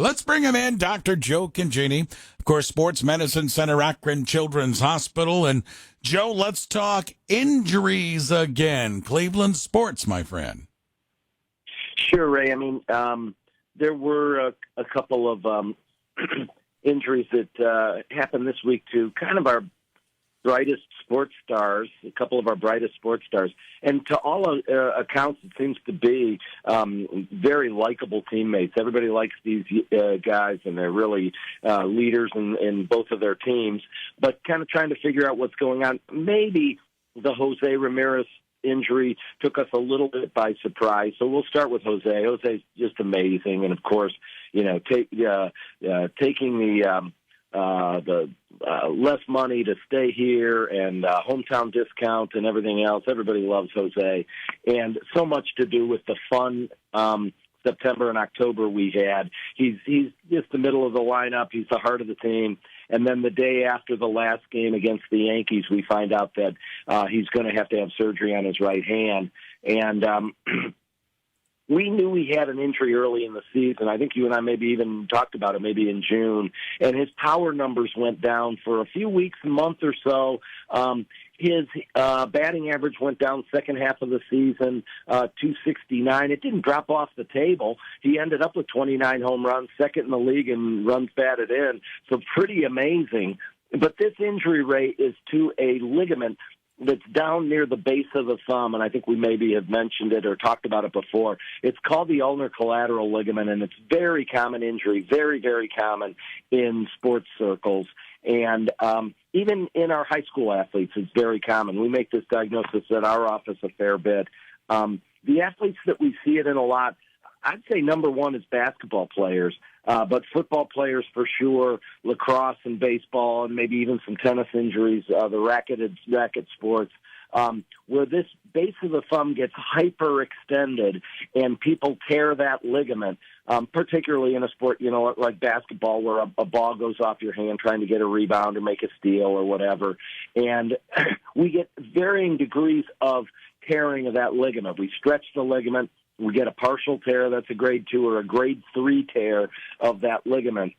Let's bring him in, Dr. Joe Congini, of course, Sports Medicine Center, Akron Children's Hospital. And Joe, let's talk injuries again. Cleveland sports, my friend. Sure, Ray. I mean, there were a couple of injuries that happened this week to kind of our brightest sports stars, a couple of our brightest sports stars. And to all accounts, it seems to be very likable teammates. Everybody likes these guys, and they're really leaders in both of their teams. But kind of trying to figure out what's going on. Maybe the Jose Ramirez injury took us a little bit by surprise. So we'll start with Jose. Jose's just amazing. And, of course, you know, taking the less money to stay here and hometown discount and everything else. Everybody loves Jose. And so much to do with the fun September and October we had. He's just the middle of the lineup. He's the heart of the team. And then the day after the last game against the Yankees, we find out that he's going to have surgery on his right hand. And we knew he had an injury early in the season. I think you and I maybe even talked about it maybe in June. And his power numbers went down for a few weeks, a month or so. His batting average went down second half of the season, 269. It didn't drop off the table. He ended up with 29 home runs, second in the league in runs batted in. So pretty amazing. But this injury rate is to a ligament that's down near the base of the thumb, and I think we maybe have mentioned it or talked about it before. It's called the ulnar collateral ligament, and it's very common injury, very, very common in sports circles. And even in our high school athletes, it's very common. We make this diagnosis at our office a fair bit. The athletes that we see it in a lot, I'd say number one is basketball players, but football players for sure, lacrosse and baseball, and maybe even some tennis injuries, the racket sports, where this base of the thumb gets hyperextended and people tear that ligament, particularly in a sport, you know, like basketball, where a ball goes off your hand trying to get a rebound or make a steal or whatever. And we get varying degrees of tearing of that ligament. We stretch the ligament. We get a partial tear, that's a grade 2 or a grade 3 tear of that ligament.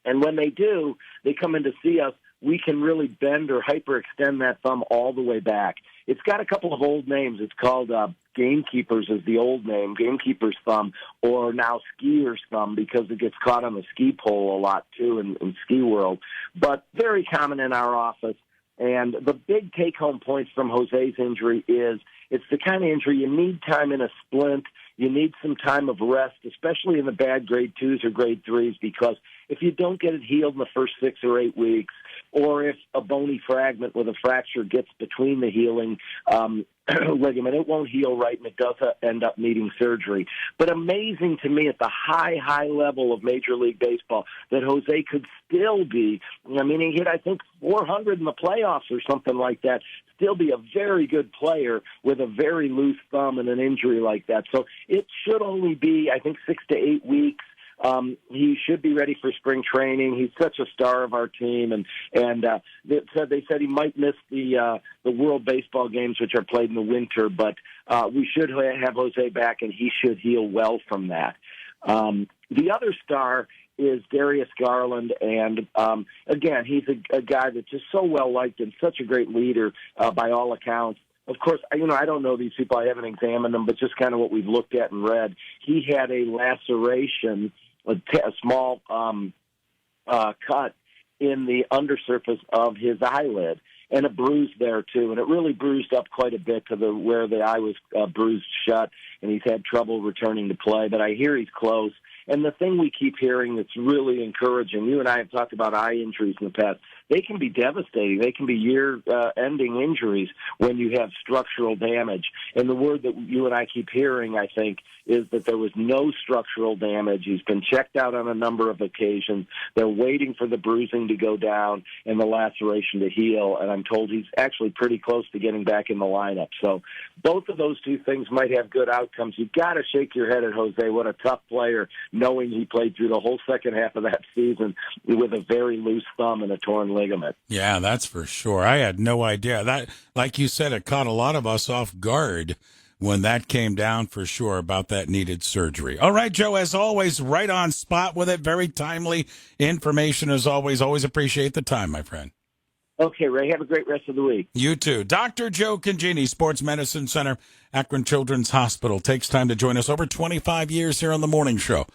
And when they do, they come in to see us, we can really bend or hyperextend that thumb all the way back. It's got a couple of old names. It's called gamekeeper's is the old name, gamekeeper's thumb, or now skier's thumb, because it gets caught on the ski pole a lot too in ski world. But very common in our office. And the big take-home points from Jose's injury is it's the kind of injury you need time in a splint. You need some time of rest, especially in the bad grade 2s or grade 3s, because if you don't get it healed in the first 6 or 8 weeks, or if a bony fragment with a fracture gets between the healing ligament, it won't heal right, and it does end up needing surgery. But amazing to me at the high level of Major League Baseball that Jose could still be, I mean, he hit, I think, 400 in the playoffs or something like that, still be a very good player with a very loose thumb and an injury like that. So it should only be, I think, 6 to 8 weeks. He should be ready for spring training. He's such a star of our team, and they said he might miss the World Baseball games, which are played in the winter. But we should have Jose back, and he should heal well from that. The other star is Darius Garland, and again, he's a guy that's just so well liked and such a great leader by all accounts. Of course, you know, I don't know these people. I haven't examined them, but just kind of what we've looked at and read. He had a laceration, a small cut in the undersurface of his eyelid, and a bruise there too. And it really bruised up quite a bit to where the eye was bruised shut, and he's had trouble returning to play. But I hear he's close. And the thing we keep hearing that's really encouraging, you and I have talked about eye injuries in the past, they can be devastating. They can be year-ending injuries when you have structural damage. And the word that you and I keep hearing, I think, is that there was no structural damage. He's been checked out on a number of occasions. They're waiting for the bruising to go down and the laceration to heal. And I'm told he's actually pretty close to getting back in the lineup. So both of those two things might have good outcomes. You've got to shake your head at Jose. What a tough player, knowing he played through the whole second half of that season with a very loose thumb and a torn ligament. Yeah, that's for sure. I had no idea. That, like you said, it caught a lot of us off guard when that came down for sure about that needed surgery. All right, Joe, as always, right on spot with it. Very timely information as always. Always appreciate the time, my friend. Okay, Ray, have a great rest of the week. You too. Dr. Joe Congini, Sports Medicine Center, Akron Children's Hospital, takes time to join us. Over 25 years here on The Morning Show.